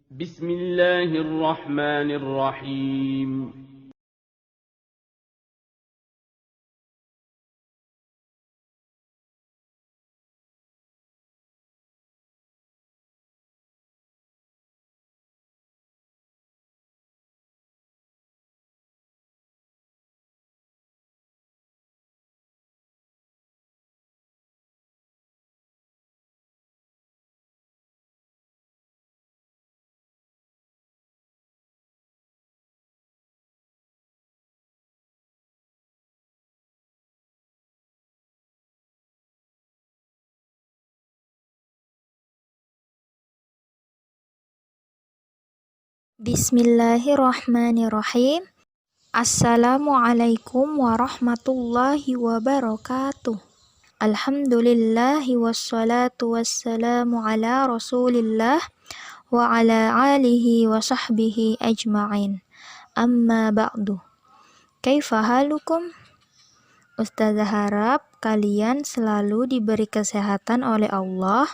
بسم الله الرحمن الرحيم. Bismillahirrahmanirrahim. Assalamualaikum warahmatullahi wabarakatuh. Alhamdulillahi wassalatu wassalamu ala rasulillah wa ala alihi wa sahbihi ajma'in. Amma ba'du. Kaifa halukum? Ustazah harap kalian selalu diberi kesehatan oleh Allah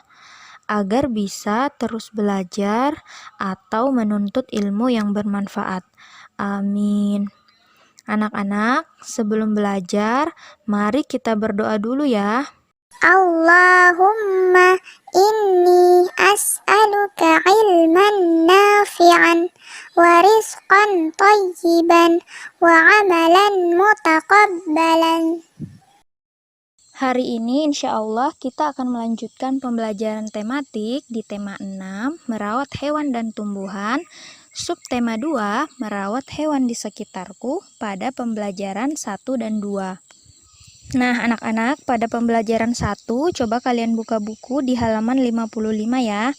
agar bisa terus belajar atau menuntut ilmu yang bermanfaat. Amin. Anak-anak, sebelum belajar, mari kita berdoa dulu ya. Allahumma inni as'aluka ilman nafi'an wa rizqan tayyiban wa amalan mutaqabbalan. Hari ini insya Allah kita akan melanjutkan pembelajaran tematik di tema 6, merawat hewan dan tumbuhan, subtema 2, merawat hewan di sekitarku pada pembelajaran 1 dan 2. Nah, anak-anak, pada pembelajaran 1, coba kalian buka buku di halaman 55 ya.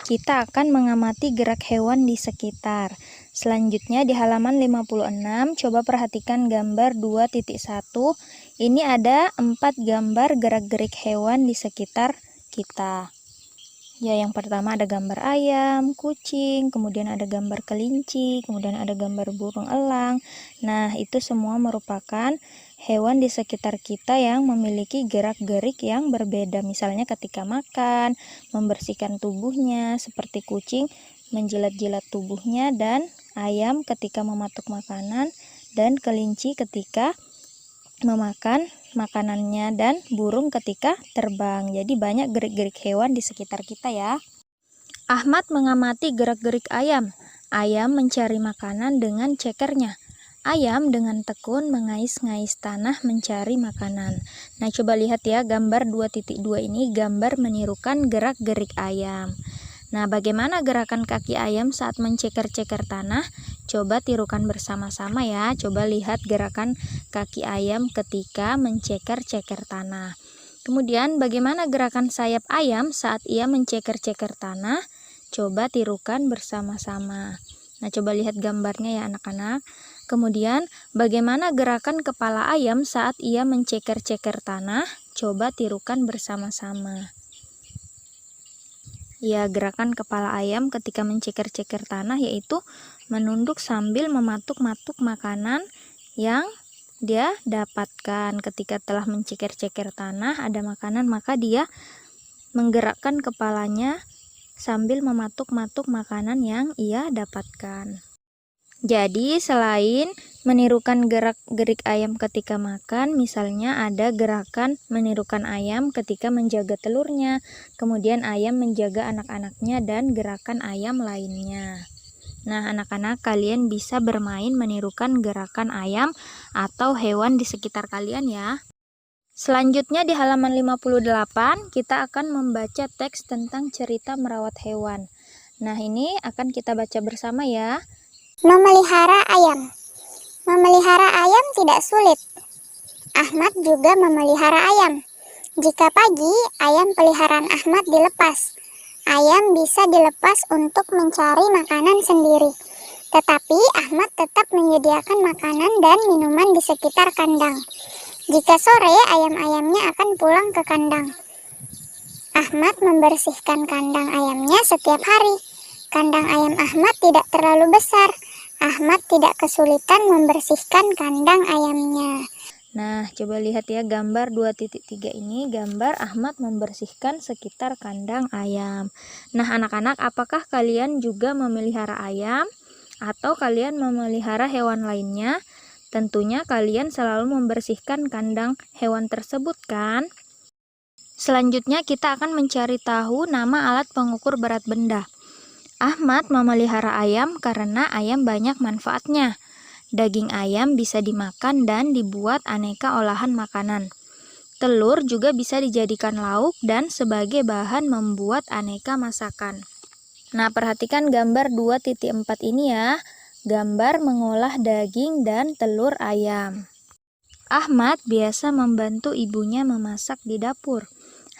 Kita akan mengamati gerak hewan di sekitar. Selanjutnya di halaman 56, coba perhatikan gambar 2.1. Ini ada 4 gambar gerak-gerik hewan di sekitar kita. Ya, yang pertama ada gambar ayam, kucing, kemudian ada gambar kelinci, kemudian ada gambar burung elang. Nah, itu semua merupakan hewan di sekitar kita yang memiliki gerak-gerik yang berbeda. Misalnya ketika makan, membersihkan tubuhnya, seperti kucing menjilat-jilat tubuhnya, dan ayam ketika mematuk makanan, dan kelinci ketika memakan makanannya, dan burung ketika terbang. Jadi banyak gerik-gerik hewan di sekitar kita ya. Ahmad mengamati gerak-gerik ayam. Ayam mencari makanan dengan cekernya. Ayam dengan tekun mengais-ngais tanah mencari makanan. Nah, coba lihat ya, gambar 2.2 ini gambar menirukan gerak-gerik ayam. Nah, bagaimana gerakan kaki ayam saat menceker-ceker tanah? Coba tirukan bersama-sama ya. Coba lihat gerakan kaki ayam ketika menceker-ceker tanah. Kemudian bagaimana gerakan sayap ayam saat ia menceker-ceker tanah? Coba tirukan bersama-sama. Nah, coba lihat gambarnya ya anak-anak. Kemudian bagaimana gerakan kepala ayam saat ia menceker-ceker tanah? Coba tirukan bersama-sama. Ya, gerakan kepala ayam ketika menceker-ceker tanah yaitu menunduk sambil mematuk-matuk makanan yang dia dapatkan. Ketika telah menceker-ceker tanah, ada makanan, maka dia menggerakkan kepalanya sambil mematuk-matuk makanan yang ia dapatkan. Jadi, selain menirukan gerak-gerik ayam ketika makan, misalnya ada gerakan menirukan ayam ketika menjaga telurnya, kemudian ayam menjaga anak-anaknya, dan gerakan ayam lainnya. Nah, anak-anak, kalian bisa bermain menirukan gerakan ayam atau hewan di sekitar kalian ya. Selanjutnya di halaman 58, kita akan membaca teks tentang cerita merawat hewan. Nah, ini akan kita baca bersama ya. Memelihara ayam. Memelihara ayam tidak sulit. Ahmad juga memelihara ayam. Jika pagi, ayam peliharaan Ahmad dilepas. Ayam bisa dilepas untuk mencari makanan sendiri. Tetapi Ahmad tetap menyediakan makanan dan minuman di sekitar kandang. Jika sore, ayam-ayamnya akan pulang ke kandang. Ahmad membersihkan kandang ayamnya setiap hari. Kandang ayam Ahmad tidak terlalu besar. Ahmad tidak kesulitan membersihkan kandang ayamnya. Nah, coba lihat ya gambar 2.3 ini, gambar Ahmad membersihkan sekitar kandang ayam. Nah, anak-anak, apakah kalian juga memelihara ayam atau kalian memelihara hewan lainnya? Tentunya kalian selalu membersihkan kandang hewan tersebut kan? Selanjutnya kita akan mencari tahu nama alat pengukur berat benda. Ahmad memelihara ayam karena ayam banyak manfaatnya. Daging ayam bisa dimakan dan dibuat aneka olahan makanan. Telur juga bisa dijadikan lauk dan sebagai bahan membuat aneka masakan. Nah, perhatikan gambar 2.4 ini ya. Gambar mengolah daging dan telur ayam. Ahmad biasa membantu ibunya memasak di dapur.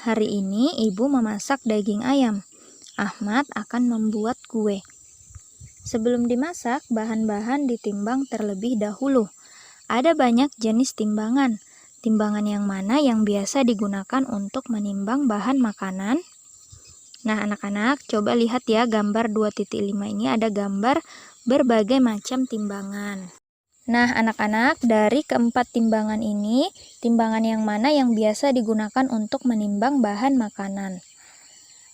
Hari ini ibu memasak daging ayam. Ahmad akan membuat kue. Sebelum dimasak, bahan-bahan ditimbang terlebih dahulu. Ada banyak jenis timbangan. Timbangan yang mana yang biasa digunakan untuk menimbang bahan makanan? Nah, anak-anak, coba lihat ya gambar 2.5 ini ada gambar berbagai macam timbangan. Nah, anak-anak, dari keempat timbangan ini, timbangan yang mana yang biasa digunakan untuk menimbang bahan makanan?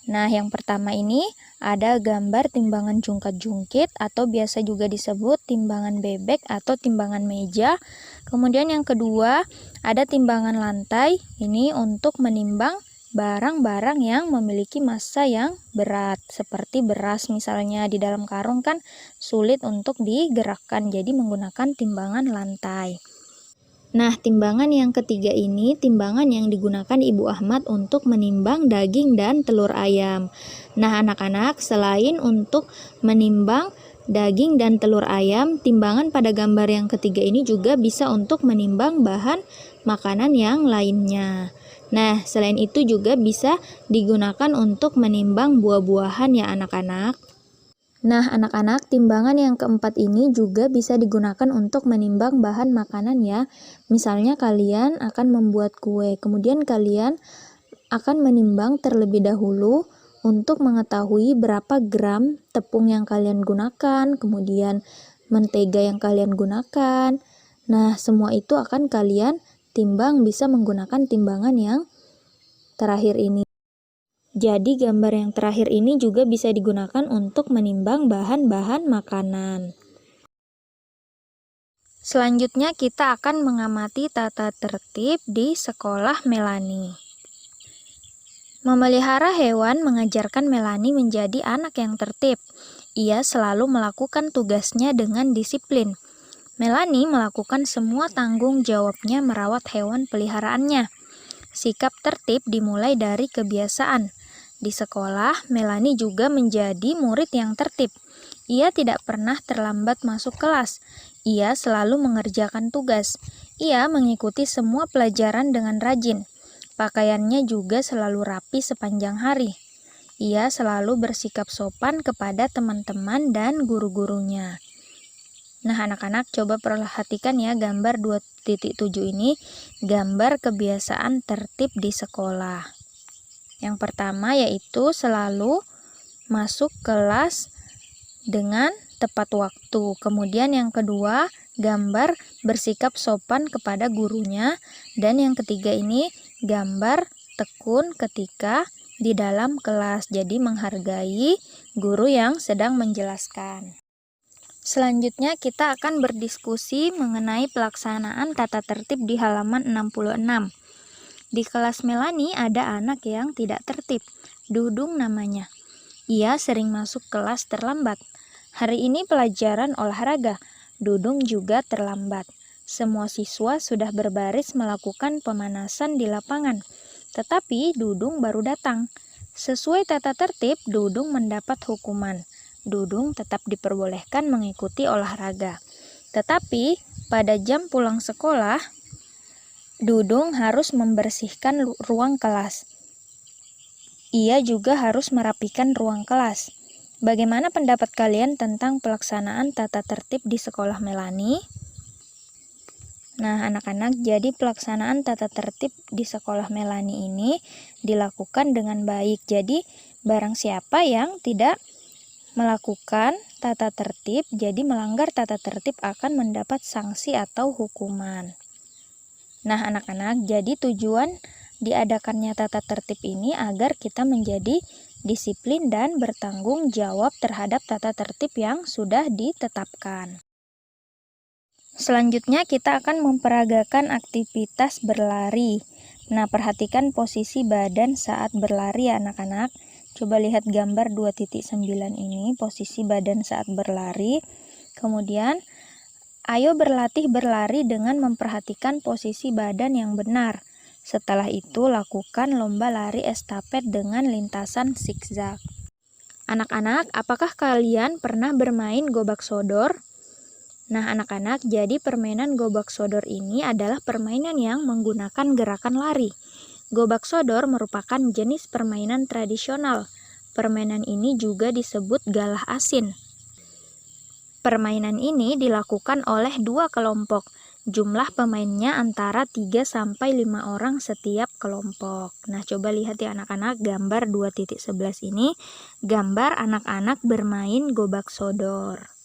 Nah, yang pertama ini ada gambar timbangan jungkat-jungkit atau biasa juga disebut timbangan bebek atau timbangan meja. Kemudian yang kedua ada timbangan lantai, ini untuk menimbang barang-barang yang memiliki massa yang berat. Seperti beras misalnya di dalam karung kan sulit untuk digerakkan, jadi menggunakan timbangan lantai. Nah, timbangan yang ketiga ini timbangan yang digunakan Ibu Ahmad untuk menimbang daging dan telur ayam. Nah, anak-anak, selain untuk menimbang daging dan telur ayam, timbangan pada gambar yang ketiga ini juga bisa untuk menimbang bahan makanan yang lainnya. Nah, selain itu juga bisa digunakan untuk menimbang buah-buahan ya anak-anak. Nah, anak-anak, timbangan yang keempat ini juga bisa digunakan untuk menimbang bahan makanan ya. Misalnya kalian akan membuat kue, kemudian kalian akan menimbang terlebih dahulu untuk mengetahui berapa gram tepung yang kalian gunakan, kemudian mentega yang kalian gunakan. Nah, semua itu akan kalian timbang bisa menggunakan timbangan yang terakhir ini. Jadi gambar yang terakhir ini juga bisa digunakan untuk menimbang bahan-bahan makanan. Selanjutnya kita akan mengamati tata tertib di sekolah Melani. Memelihara hewan mengajarkan Melani menjadi anak yang tertib. Ia selalu melakukan tugasnya dengan disiplin. Melani melakukan semua tanggung jawabnya merawat hewan peliharaannya. Sikap tertib dimulai dari kebiasaan. Di sekolah, Melani juga menjadi murid yang tertib. Ia tidak pernah terlambat masuk kelas. Ia selalu mengerjakan tugas. Ia mengikuti semua pelajaran dengan rajin. Pakaiannya juga selalu rapi sepanjang hari. Ia selalu bersikap sopan kepada teman-teman dan guru-gurunya. Nah, anak-anak, coba perhatikan ya gambar 2.7 ini, gambar kebiasaan tertib di sekolah. Yang pertama yaitu selalu masuk kelas dengan tepat waktu. Kemudian yang kedua, gambar bersikap sopan kepada gurunya. Dan yang ketiga ini, gambar tekun ketika di dalam kelas. Jadi menghargai guru yang sedang menjelaskan. Selanjutnya kita akan berdiskusi mengenai pelaksanaan tata tertib di halaman 66. Di kelas Melani ada anak yang tidak tertib, Dudung namanya. Ia sering masuk kelas terlambat. Hari ini pelajaran olahraga, Dudung juga terlambat. Semua siswa sudah berbaris melakukan pemanasan di lapangan, tetapi Dudung baru datang. Sesuai tata tertib, Dudung mendapat hukuman. Dudung tetap diperbolehkan mengikuti olahraga. Tetapi pada jam pulang sekolah, Dudung harus membersihkan ruang kelas. Ia juga harus merapikan ruang kelas. Bagaimana pendapat kalian tentang pelaksanaan tata tertib di sekolah Melani? Nah, anak-anak, jadi pelaksanaan tata tertib di sekolah Melani ini dilakukan dengan baik. Jadi, barang siapa yang tidak melakukan tata tertib, jadi melanggar tata tertib akan mendapat sanksi atau hukuman. Nah, anak-anak, jadi tujuan diadakannya tata tertib ini agar kita menjadi disiplin dan bertanggung jawab terhadap tata tertib yang sudah ditetapkan. Selanjutnya kita akan memperagakan aktivitas berlari. Nah, perhatikan posisi badan saat berlari ya anak-anak. Coba lihat gambar 2.9 ini, posisi badan saat berlari. Kemudian, ayo berlatih berlari dengan memperhatikan posisi badan yang benar. Setelah itu, lakukan lomba lari estafet dengan lintasan zigzag. Anak-anak, apakah kalian pernah bermain gobak sodor? Nah, anak-anak, jadi permainan gobak sodor ini adalah permainan yang menggunakan gerakan lari. Gobak sodor merupakan jenis permainan tradisional. Permainan ini juga disebut galah asin. Permainan ini dilakukan oleh 2 kelompok. Jumlah pemainnya antara 3-5 orang setiap kelompok. Nah, coba lihat ya anak-anak, gambar 2.11 ini, gambar anak-anak bermain gobak sodor.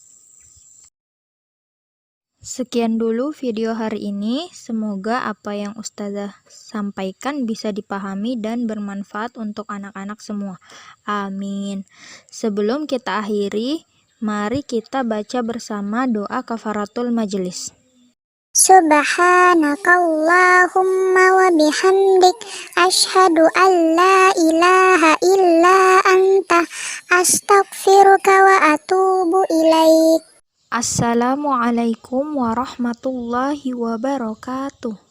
Sekian dulu video hari ini, semoga apa yang Ustazah sampaikan bisa dipahami dan bermanfaat untuk anak-anak semua. Amin. Sebelum kita akhiri, mari kita baca bersama doa kafaratul majelis. Subhanakallahumma wa bihamdik asyhadu an la ilaha illa anta astaghfiruka wa atubu ilaik. Assalamualaikum warahmatullahi wabarakatuh.